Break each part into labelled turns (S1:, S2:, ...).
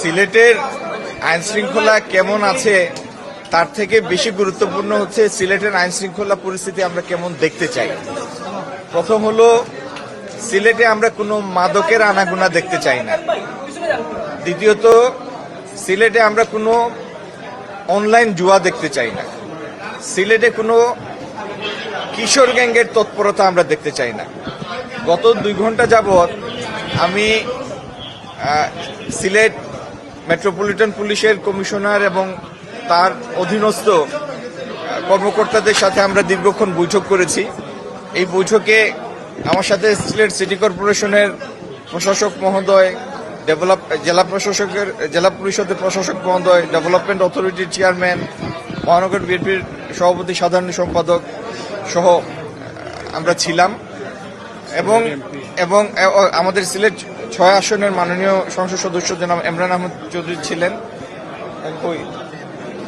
S1: সিলেটের আইন শৃঙ্খলা কেমন আছে তার থেকে বেশি গুরুত্বপূর্ণ হচ্ছে সিলেটের আইন শৃঙ্খলা পরিস্থিতি আমরা কেমন দেখতে চাই। প্রথম হলো, সিলেটে আমরা কোনো মাদকের আনাগোনা দেখতে চাই না। দ্বিতীয়ত, সিলেটে আমরা কোনো অনলাইন জুয়া দেখতে চাই না। সিলেটে কোনো কিশোর গ্যাংয়ের তৎপরতা আমরা দেখতে চাই না। গত 2 ঘন্টা যাবৎ আমি সিলেট মেট্রোপলিটন পুলিশের কমিশনার এবং তার অধীনস্থ কর্মকর্তাদের সাথে আমরা দীর্ঘক্ষণ বৈঠক করেছি। এই বৈঠকে আমার সাথে সিলেট সিটি কর্পোরেশনের প্রশাসক মহোদয়, জেলা পরিষদের প্রশাসক মহোদয়, ডেভেলপমেন্ট অথরিটির চেয়ারম্যান, মহানগর বিএনপির সভাপতি, সাধারণ সম্পাদক সহ আমরা ছিলাম এবং এবং আমাদের সিলেট 6 আসনের মাননীয় সংসদ সদস্য জনাব ইমরান আহমেদ চৌধুরী ছিলেন।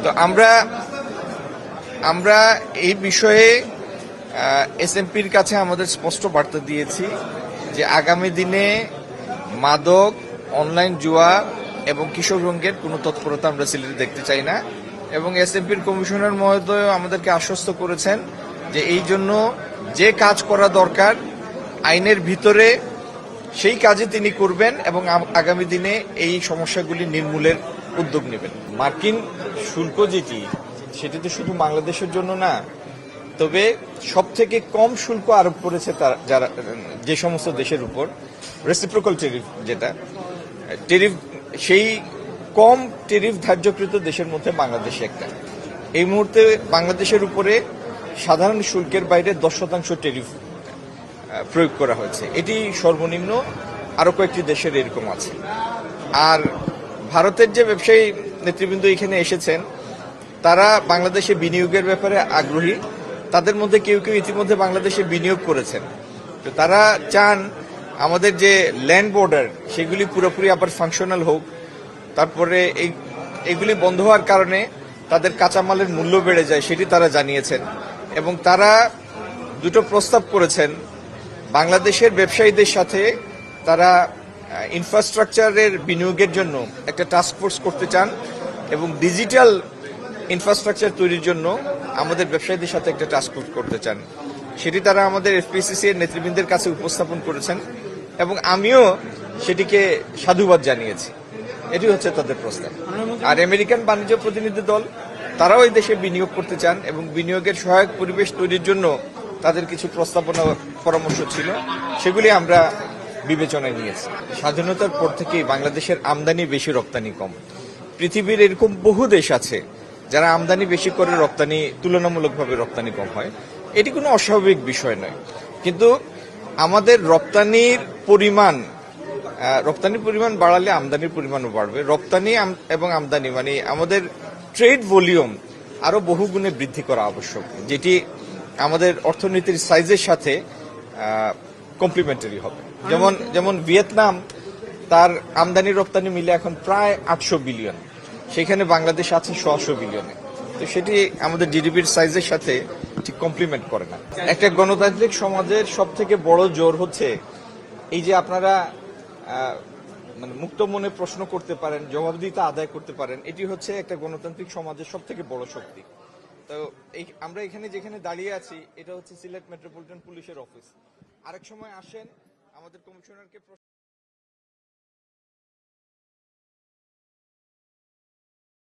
S1: তো আমরা এই বিষয়ে এসএমপির কাছে আমাদের স্পষ্ট বার্তা দিয়েছি যে আগামী দিনে মাদক, অনলাইন জুয়া এবং কিশোর রঙ্গের কোনো তৎপরতা আমরা সিলেটে দেখতে চাই না। এবং এসএমপির কমিশনার মহোদয় আমাদেরকে আশ্বস্ত করেছেন যে এই জন্য যে কাজ করা দরকার আইনের ভিতরে সেই কাজে তিনি করবেন এবং আগামী দিনে এই সমস্যাগুলি নির্মূলের উদ্যোগ নেবেন। মার্কিন শুল্ক সেটি তো শুধু বাংলাদেশের জন্য না, তবে সব থেকে কম শুল্ক আরোপ করেছে যারা যে সমস্ত দেশের উপর রেসিপ্রোকাল টেরিফ, যেটা টেরিফ, সেই কম টেরিফ ধার্যকৃত দেশের মধ্যে বাংলাদেশ একটা। এই মুহূর্তে বাংলাদেশের উপরে সাধারণ শুল্কের বাইরে 10% টেরিফ প্রয়োগ করা হয়েছে। এটি সর্বনিম্ন, আরো কয়েকটি দেশের এরকম আছে। আর ভারতের যে ব্যবসায়ী নেতৃবৃন্দ এখানে এসেছেন তারা বাংলাদেশে বিনিয়োগের ব্যাপারে আগ্রহী। তাদের মধ্যে কেউ কেউ ইতিমধ্যে বাংলাদেশে বিনিয়োগ করেছেন। তো তারা চান আমাদের যে ল্যান্ড বর্ডার সেগুলি পুরোপুরি আবার ফাংশনাল হোক। তারপরে এগুলি বন্ধ হওয়ার কারণে তাদের কাঁচামালের মূল্য বেড়ে যায়, সেটি তারা জানিয়েছেন। এবং তারা দুটো প্রস্তাব করেছেন। বাংলাদেশের ব্যবসায়ীদের সাথে তারা ইনফ্রাস্ট্রাকচারের বিনিয়োগের জন্য একটা টাস্ক ফোর্স করতে চান এবং ডিজিটাল ইনফ্রাস্ট্রাকচার তৈরির জন্য আমাদের ব্যবসায়ীদের সাথে একটা টাস্ক ফোর্স করতে চান। সেটি তারা আমাদের এফপিসিসি এর নেতৃবৃন্দের কাছে উপস্থাপন করেছেন এবং আমিও সেটিকে সাধুবাদ জানিয়েছি। এটি হচ্ছে তাদের প্রস্তাব। আর আমেরিকান বাণিজ্য প্রতিনিধি দল তারাও এই দেশে বিনিয়োগ করতে চান এবং বিনিয়োগের সহায়ক পরিবেশ তৈরির জন্য তাদের কিছু প্রস্তাবনা পরামর্শ ছিল, সেগুলি আমরা বিবেচনায় নিয়েছি। স্বাধীনতার পর থেকেই বাংলাদেশের আমদানি বেশি, রপ্তানি কম। পৃথিবীর এরকম বহু দেশ আছে যারা আমদানি বেশি করে রপ্তানি তুলনামূলকভাবে রপ্তানি কম হয়। এটি কোনো অস্বাভাবিক বিষয় নয়, কিন্তু আমাদের রপ্তানির পরিমাণ বাড়ালে আমদানির পরিমাণও বাড়বে। রপ্তানি এবং আমদানি মানে আমাদের ট্রেড ভলিউম আরো বহুগুণে বৃদ্ধি করা আবশ্যক, যেটি আমাদের অর্থনীতির সাইজের সাথে কমপ্লিমেন্টারি হবে। যেমন ভিয়েতনাম, তার আমদানি রপ্তানি মিলে এখন প্রায় 800 বিলিয়ন, সেখানে বাংলাদেশ আছে 100 বিলিয়নে। তো সেটি আমাদের জিডিপির সাইজের সাথে ঠিক কমপ্লিমেন্ট করে না। একটা গণতান্ত্রিক সমাজের সব থেকে বড় জোর হচ্ছে এই যে আপনারা মানে মুক্ত মনে প্রশ্ন করতে পারেন, জবাবদিহিতা আদায় করতে পারেন। এটি হচ্ছে একটা গণতান্ত্রিক সমাজের সব থেকে বড় শক্তি। তো আমরা এখানে যেখানে দাঁড়িয়ে আছি এটা হচ্ছে সিলেট মেট্রোপলিটন পুলিশের অফিস। আরেক সময় আসেন আমাদের কমিশনারকে